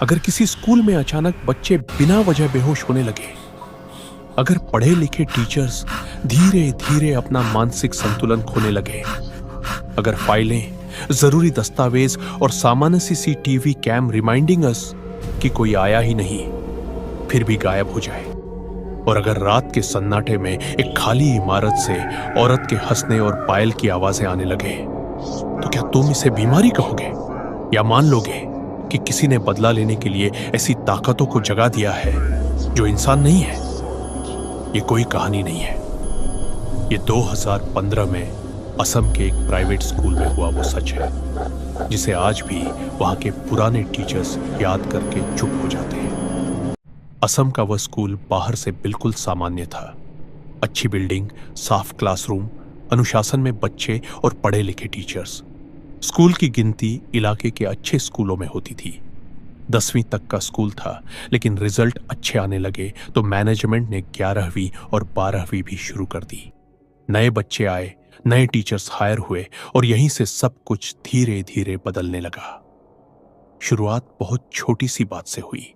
अगर किसी स्कूल में अचानक बच्चे बिना वजह बेहोश होने लगे, अगर पढ़े लिखे टीचर्स धीरे धीरे अपना मानसिक संतुलन खोने लगे, अगर फाइलें, जरूरी दस्तावेज और सामान्य सीसीटीवी कैम रिमाइंडिंग अस कि कोई आया ही नहीं फिर भी गायब हो जाए, और अगर रात के सन्नाटे में एक खाली इमारत से औरत के हंसने और पायल की आवाजें आने लगे, तो क्या तुम इसे बीमारी कहोगे या मान लोगे कि किसी ने बदला लेने के लिए ऐसी ताकतों को जगा दिया है जो इंसान नहीं है? ये कोई कहानी नहीं है, ये 2015 में असम के एक प्राइवेट स्कूल में हुआ वो सच है जिसे आज भी वहां के पुराने टीचर्स याद करके चुप हो जाते हैं। असम का वह स्कूल बाहर से बिल्कुल सामान्य था। अच्छी बिल्डिंग, साफ क्लासरूम, अनुशासन में बच्चे और पढ़े लिखे टीचर्स। स्कूल की गिनती इलाके के अच्छे स्कूलों में होती थी। 10वीं तक का स्कूल था, लेकिन रिजल्ट अच्छे आने लगे तो मैनेजमेंट ने 11वीं और 12वीं भी शुरू कर दी। नए बच्चे आए, नए टीचर्स हायर हुए और यहीं से सब कुछ धीरे धीरे बदलने लगा। शुरुआत बहुत छोटी सी बात से हुई।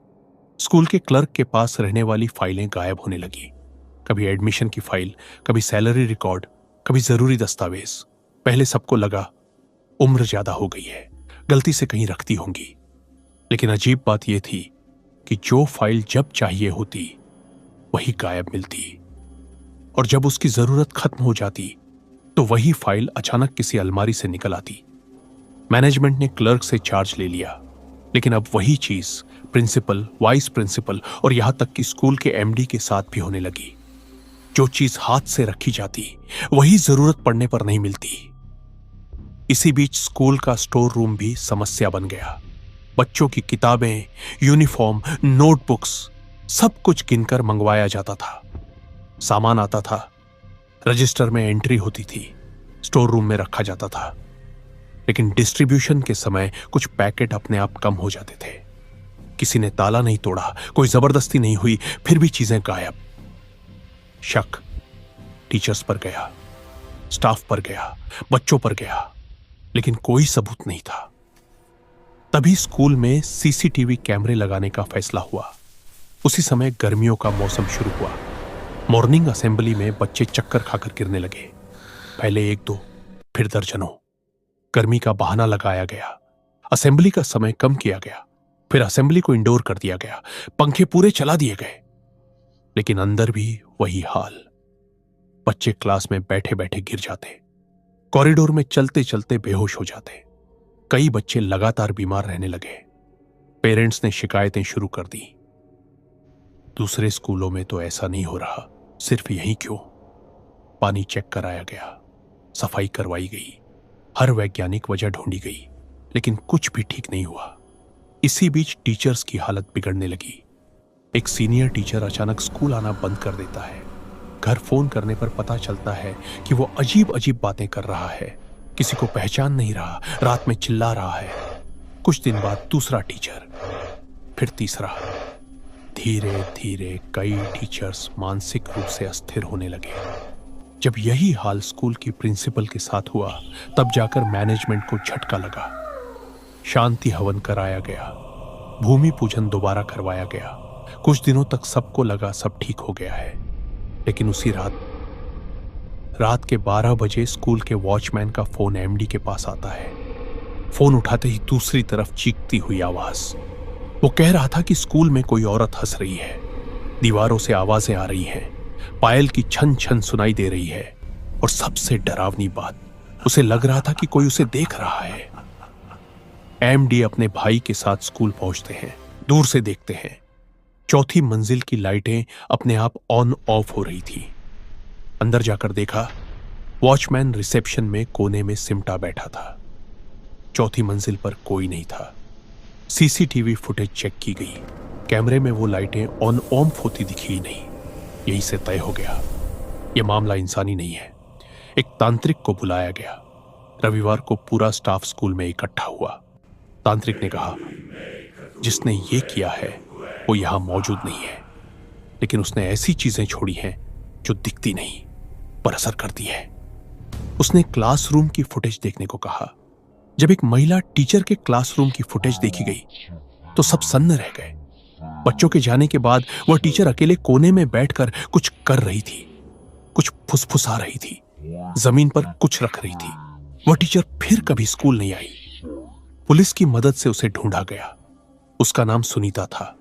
स्कूल के क्लर्क के पास रहने वाली फाइलें गायब होने लगी। कभी एडमिशन की फाइल, कभी सैलरी रिकॉर्ड, कभी जरूरी दस्तावेज। पहले सबको लगा उम्र ज्यादा हो गई है, गलती से कहीं रखती होंगी। लेकिन अजीब बात यह थी कि जो फाइल जब चाहिए होती वही गायब मिलती, और जब उसकी जरूरत खत्म हो जाती तो वही फाइल अचानक किसी अलमारी से निकल आती। मैनेजमेंट ने क्लर्क से चार्ज ले लिया, लेकिन अब वही चीज प्रिंसिपल, वाइस प्रिंसिपल और यहां तक कि स्कूल के एमडी के साथ भी होने लगी। जो चीज हाथ से रखी जाती वही जरूरत पड़ने पर नहीं मिलती। इसी बीच स्कूल का स्टोर रूम भी समस्या बन गया। बच्चों की किताबें, यूनिफॉर्म, नोटबुक्स, सब कुछ गिनकर मंगवाया जाता था। सामान आता था, रजिस्टर में एंट्री होती थी, स्टोर रूम में रखा जाता था। लेकिन डिस्ट्रीब्यूशन के समय कुछ पैकेट अपने आप कम हो जाते थे। किसी ने ताला नहीं तोड़ा, कोई जबरदस्ती नहीं हुई, फिर भी चीजें गायब। शक टीचर्स पर गया, स्टाफ पर गया, बच्चों पर गया, लेकिन कोई सबूत नहीं था। तभी स्कूल में सीसीटीवी कैमरे लगाने का फैसला हुआ। उसी समय गर्मियों का मौसम शुरू हुआ। मॉर्निंग असेंबली में बच्चे चक्कर खाकर गिरने लगे। पहले 1-2, फिर दर्जनों। गर्मी का बहाना लगाया गया। असेंबली का समय कम किया गया। फिर असेंबली को इंडोर कर दिया गया। पंखे पूरे चला दिए गए। लेकिन अंदर भी वही हाल। बच्चे क्लास में बैठे बैठे गिर जाते, कॉरिडोर में चलते चलते बेहोश हो जाते। कई बच्चे लगातार बीमार रहने लगे। पेरेंट्स ने शिकायतें शुरू कर दी। दूसरे स्कूलों में तो ऐसा नहीं हो रहा, सिर्फ यहीं क्यों? पानी चेक कराया गया, सफाई करवाई गई, हर वैज्ञानिक वजह ढूंढी गई, लेकिन कुछ भी ठीक नहीं हुआ। इसी बीच टीचर्स की हालत बिगड़ने लगी। एक सीनियर टीचर अचानक स्कूल आना बंद कर देता है। घर फोन करने पर पता चलता है कि वो अजीब अजीब बातें कर रहा है, किसी को पहचान नहीं रहा, रात में चिल्ला रहा है। कुछ दिन बाद दूसरा टीचर, फिर तीसरा। धीरे धीरे कई टीचर्स मानसिक रूप से अस्थिर होने लगे। जब यही हाल स्कूल की प्रिंसिपल के साथ हुआ, तब जाकर मैनेजमेंट को झटका लगा। शांति हवन कराया गया, भूमि पूजन दोबारा करवाया गया। कुछ दिनों तक सबको लगा सब ठीक हो गया है। लेकिन उसी रात के 12 बजे स्कूल के वॉचमैन का फोन एमडी के पास आता है। फोन उठाते ही दूसरी तरफ चीखती हुई आवाज। वो कह रहा था कि स्कूल में कोई औरत हंस रही है, दीवारों से आवाजें आ रही हैं, पायल की छन छन सुनाई दे रही है, और सबसे डरावनी बात, उसे लग रहा था कि कोई उसे देख रहा है। एमडी अपने भाई के साथ स्कूल पहुंचते हैं, दूर से देखते हैं। चौथी मंजिल की लाइटें अपने आप ऑन ऑफ हो रही थी। अंदर जाकर देखा, वॉचमैन रिसेप्शन में कोने में सिमटा बैठा था। चौथी मंजिल पर कोई नहीं था। सीसीटीवी फुटेज चेक की गई, कैमरे में वो लाइटें ऑन ऑफ होती दिखी ही नहीं। यही से तय हो गया, यह मामला इंसानी नहीं है। एक तांत्रिक को बुलाया गया। रविवार को पूरा स्टाफ स्कूल में इकट्ठा हुआ। तांत्रिक ने कहा, जिसने ये किया है वो यहां मौजूद नहीं है, लेकिन उसने ऐसी चीजें छोड़ी हैं जो दिखती नहीं पर असर करती है। उसने क्लासरूम की फुटेज देखने को कहा। जब एक महिला टीचर के क्लासरूम की फुटेज देखी गई तो सब सन्न रह गए। बच्चों के जाने के बाद वह टीचर अकेले कोने में बैठकर कुछ कर रही थी, कुछ फुसफुसा रही थी, जमीन पर कुछ रख रही थी। वह टीचर फिर कभी स्कूल नहीं आई। पुलिस की मदद से उसे ढूंढा गया। उसका नाम सुनीता था।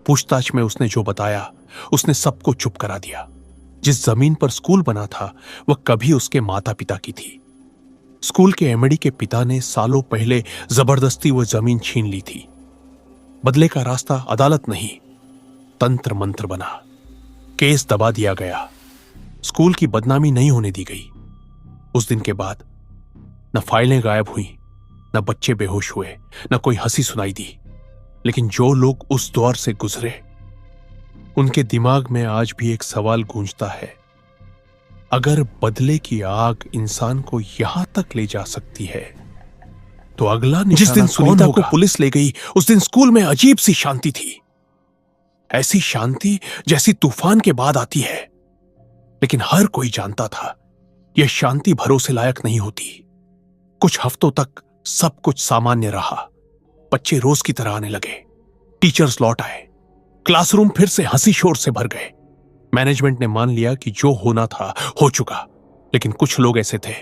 पूछताछ में उसने जो बताया, उसने सबको चुप करा दिया। जिस जमीन पर स्कूल बना था वह कभी उसके माता पिता की थी। स्कूल के एमडी के पिता ने सालों पहले जबरदस्ती वह जमीन छीन ली थी। बदले का रास्ता अदालत नहीं, तंत्र मंत्र बना। केस दबा दिया गया। स्कूल की बदनामी नहीं होने दी गई। उस दिन के बाद न फाइलें गायब हुई, न बच्चे बेहोश हुए, न कोई हंसी सुनाई दी। लेकिन जो लोग उस दौर से गुजरे, उनके दिमाग में आज भी एक सवाल गूंजता है, अगर बदले की आग इंसान को यहां तक ले जा सकती है तो अगला निशाना जिस दिन सुनीता को पुलिस ले गई, उस दिन स्कूल में अजीब सी शांति थी। ऐसी शांति जैसी तूफान के बाद आती है। लेकिन हर कोई जानता था यह शांति भरोसे लायक नहीं होती। कुछ हफ्तों तक सब कुछ सामान्य रहा। बच्चे रोज की तरह आने लगे। टीचर्स लौट आए। क्लासरूम फिर से हंसी शोर से भर गए। मैनेजमेंट ने मान लिया कि जो होना था हो चुका। लेकिन कुछ लोग ऐसे थे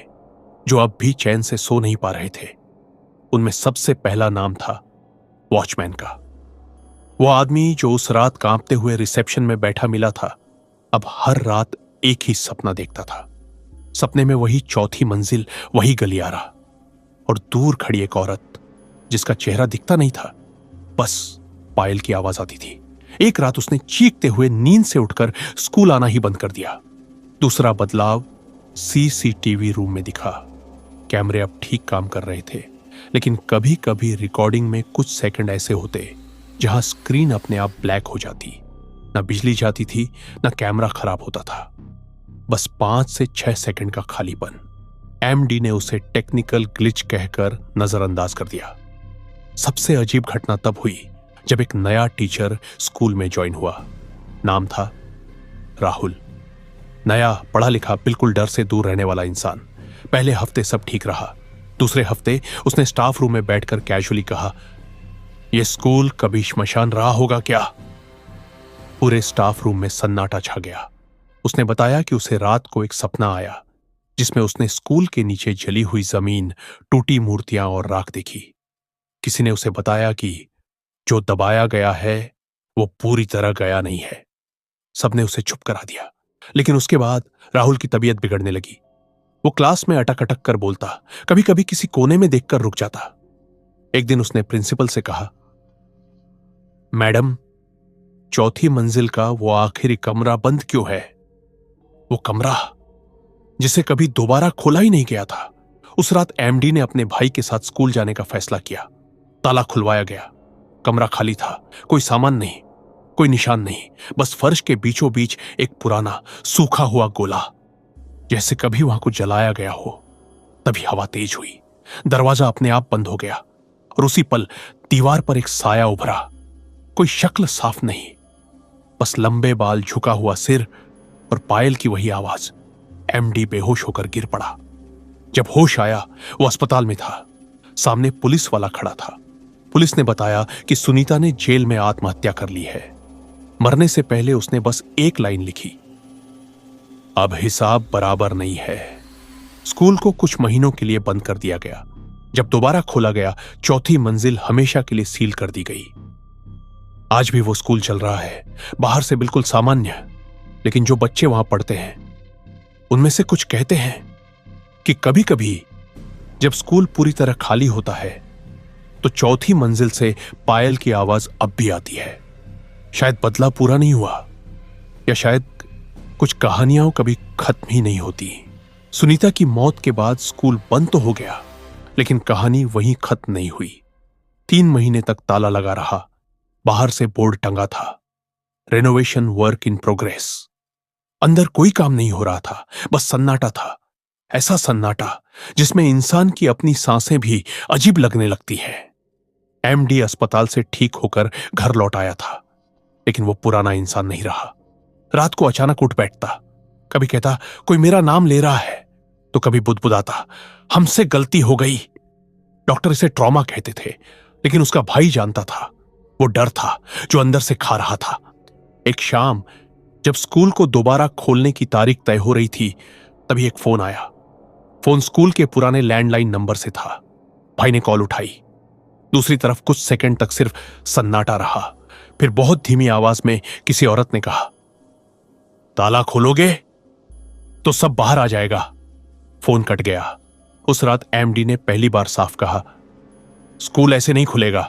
जो अब भी चैन से सो नहीं पा रहे थे। उनमें सबसे पहला नाम था वॉचमैन का। वो आदमी जो उस रात कांपते हुए रिसेप्शन में बैठा मिला था, अब हर रात एक ही सपना देखता था। सपने में वही चौथी मंजिल, वही गलियारा और दूर खड़ी एक औरत जिसका चेहरा दिखता नहीं था, बस पायल की आवाज आती थी। एक रात उसने चीखते हुए नींद से उठकर स्कूल आना ही बंद कर दिया। दूसरा बदलाव सीसीटीवी रूम में दिखा। कैमरे अब ठीक काम कर रहे थे, लेकिन कभी कभी रिकॉर्डिंग में कुछ सेकंड ऐसे होते जहां स्क्रीन अपने आप ब्लैक हो जाती। न बिजली जाती थी, न कैमरा खराब होता था। बस 5 से 6 सेकंड का खालीपन। एमडी ने उसे टेक्निकल ग्लिच कहकर नजरअंदाज कर दिया। सबसे अजीब घटना तब हुई जब एक नया टीचर स्कूल में ज्वाइन हुआ। नाम था राहुल। नया, पढ़ा लिखा, बिल्कुल डर से दूर रहने वाला इंसान। पहले हफ्ते सब ठीक रहा। दूसरे हफ्ते उसने स्टाफ रूम में बैठकर कैजुअली कहा, यह स्कूल कभी श्मशान रहा होगा क्या? पूरे स्टाफ रूम में सन्नाटा छा गया। उसने बताया कि उसे रात को एक सपना आया जिसमें उसने स्कूल के नीचे जली हुई जमीन, टूटी मूर्तियां और राख देखी। किसी ने उसे बताया कि जो दबाया गया है वो पूरी तरह गया नहीं है। सबने उसे चुप करा दिया। लेकिन उसके बाद राहुल की तबीयत बिगड़ने लगी। वो क्लास में अटक अटक कर बोलता, कभी कभी किसी कोने में देखकर रुक जाता। एक दिन उसने प्रिंसिपल से कहा, मैडम, चौथी मंजिल का वो आखिरी कमरा बंद क्यों है? वो कमरा जिसे कभी दोबारा खोला ही नहीं गया था। उस रात एमडी ने अपने भाई के साथ स्कूल जाने का फैसला किया। ताला खुलवाया गया। कमरा खाली था। कोई सामान नहीं, कोई निशान नहीं, बस फर्श के बीचों बीच एक पुराना सूखा हुआ गोला, जैसे कभी वहां को जलाया गया हो। तभी हवा तेज हुई। दरवाजा अपने आप बंद हो गया और उसी पल दीवार पर एक साया उभरा। कोई शक्ल साफ नहीं, बस लंबे बाल, झुका हुआ सिर और पायल की वही आवाज। एमडी बेहोश होकर गिर पड़ा। जब होश आया वो अस्पताल में था। सामने पुलिस वाला खड़ा था। पुलिस ने बताया कि सुनीता ने जेल में आत्महत्या कर ली है। मरने से पहले उसने बस एक लाइन लिखी, अब हिसाब बराबर नहीं है। स्कूल को कुछ महीनों के लिए बंद कर दिया गया। जब दोबारा खोला गया, चौथी मंजिल हमेशा के लिए सील कर दी गई। आज भी वो स्कूल चल रहा है, बाहर से बिल्कुल सामान्य। लेकिन जो बच्चे वहां पढ़ते हैं उनमें से कुछ कहते हैं कि कभी कभी जब स्कूल पूरी तरह खाली होता है तो चौथी मंजिल से पायल की आवाज अब भी आती है। शायद बदला पूरा नहीं हुआ, या शायद कुछ कहानियां कभी खत्म ही नहीं होती। सुनीता की मौत के बाद स्कूल बंद तो हो गया, लेकिन कहानी वहीं खत्म नहीं हुई। 3 महीने तक ताला लगा रहा। बाहर से बोर्ड टंगा था, रेनोवेशन वर्क इन प्रोग्रेस। अंदर कोई काम नहीं हो रहा था, बस सन्नाटा था। ऐसा सन्नाटा जिसमें इंसान की अपनी सांसें भी अजीब लगने लगती है। एमडी अस्पताल से ठीक होकर घर लौट आया था, लेकिन वो पुराना इंसान नहीं रहा। रात को अचानक उठ बैठता। कभी कहता, कोई मेरा नाम ले रहा है, तो कभी बुदबुदाता, हमसे गलती हो गई। डॉक्टर इसे ट्रॉमा कहते थे, लेकिन उसका भाई जानता था वो डर था जो अंदर से खा रहा था। एक शाम जब स्कूल को दोबारा खोलने की तारीख तय हो रही थी, तभी एक फोन आया। फोन स्कूल के पुराने लैंडलाइन नंबर से था। भाई ने कॉल उठाई। दूसरी तरफ कुछ सेकंड तक सिर्फ सन्नाटा रहा। फिर बहुत धीमी आवाज में किसी औरत ने कहा, ताला खोलोगे तो सब बाहर आ जाएगा। फोन कट गया। उस रात एमडी ने पहली बार साफ कहा, स्कूल ऐसे नहीं खुलेगा।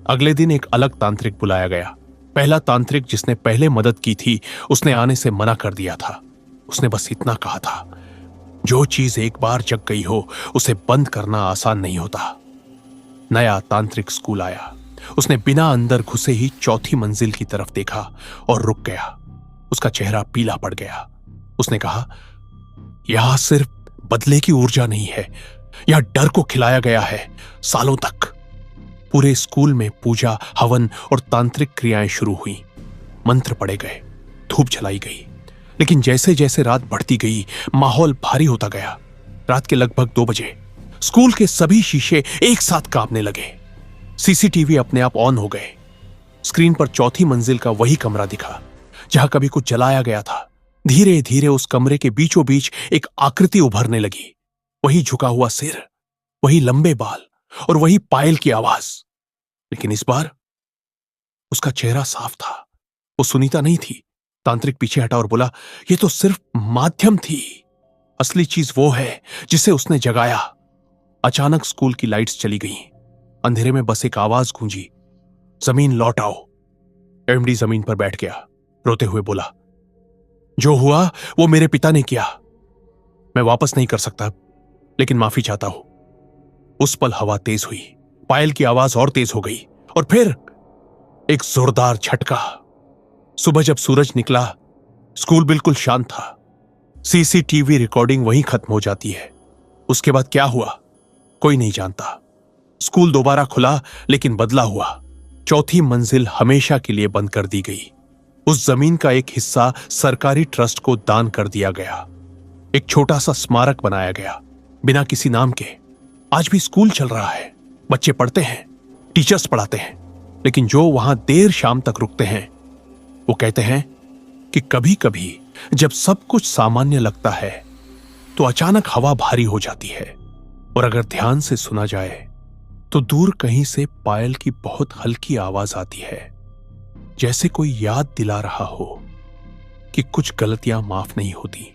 अगले दिन एक अलग तांत्रिक बुलाया गया। पहला तांत्रिक जिसने पहले मदद की थी, उसने आने से मना कर दिया था। उसने बस इतना कहा था, जो चीज एक बार जग गई हो उसे बंद करना आसान नहीं होता। नया तांत्रिक स्कूल आया। उसने बिना अंदर घुसे ही चौथी मंजिल की तरफ देखा और रुक गया। उसका चेहरा पीला पड़ गया। उसने कहा, यहां सिर्फ बदले की ऊर्जा नहीं है, यहां डर को खिलाया गया है सालों तक। पूरे स्कूल में पूजा, हवन और तांत्रिक क्रियाएं शुरू हुई। मंत्र पढ़े गए, धूप जलाई गई। लेकिन जैसे जैसे रात बढ़ती गई, माहौल भारी होता गया। रात के लगभग 2 बजे स्कूल के सभी शीशे एक साथ कांपने लगे। सीसीटीवी अपने आप ऑन हो गए। स्क्रीन पर चौथी मंजिल का वही कमरा दिखा जहां कभी कुछ जलाया गया था। धीरे धीरे उस कमरे के बीचों बीच एक आकृति उभरने लगी। वही झुका हुआ सिर, वही लंबे बाल और वही पायल की आवाज। लेकिन इस बार उसका चेहरा साफ था। वो सुनीता नहीं थी। तांत्रिक पीछे हटा और बोला, यह तो सिर्फ माध्यम थी, असली चीज वो है जिसे उसने जगाया। अचानक स्कूल की लाइट्स चली गईं। अंधेरे में बस एक आवाज गूंजी, जमीन लौट आओ। एमडी जमीन पर बैठ गया। रोते हुए बोला, जो हुआ वो मेरे पिता ने किया। मैं वापस नहीं कर सकता, लेकिन माफी चाहता हूं। उस पल हवा तेज हुई, पायल की आवाज और तेज हो गई और फिर एक जोरदार झटका। सुबह जब सूरज निकला, स्कूल बिल्कुल शांत था। सीसीटीवी रिकॉर्डिंग वहीं खत्म हो जाती है। उसके बाद क्या हुआ कोई नहीं जानता। स्कूल दोबारा खुला, लेकिन बदला हुआ। चौथी मंजिल हमेशा के लिए बंद कर दी गई। उस जमीन का एक हिस्सा सरकारी ट्रस्ट को दान कर दिया गया। एक छोटा सा स्मारक बनाया गया, बिना किसी नाम के। आज भी स्कूल चल रहा है, बच्चे पढ़ते हैं, टीचर्स पढ़ाते हैं। लेकिन जो वहां देर शाम तक रुकते हैं, वो कहते हैं कि कभी कभी जब सब कुछ सामान्य लगता है तो अचानक हवा भारी हो जाती है, और अगर ध्यान से सुना जाए तो दूर कहीं से पायल की बहुत हल्की आवाज आती है, जैसे कोई याद दिला रहा हो कि कुछ गलतियां माफ नहीं होती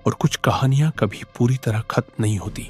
और कुछ कहानियां कभी पूरी तरह खत्म नहीं होती।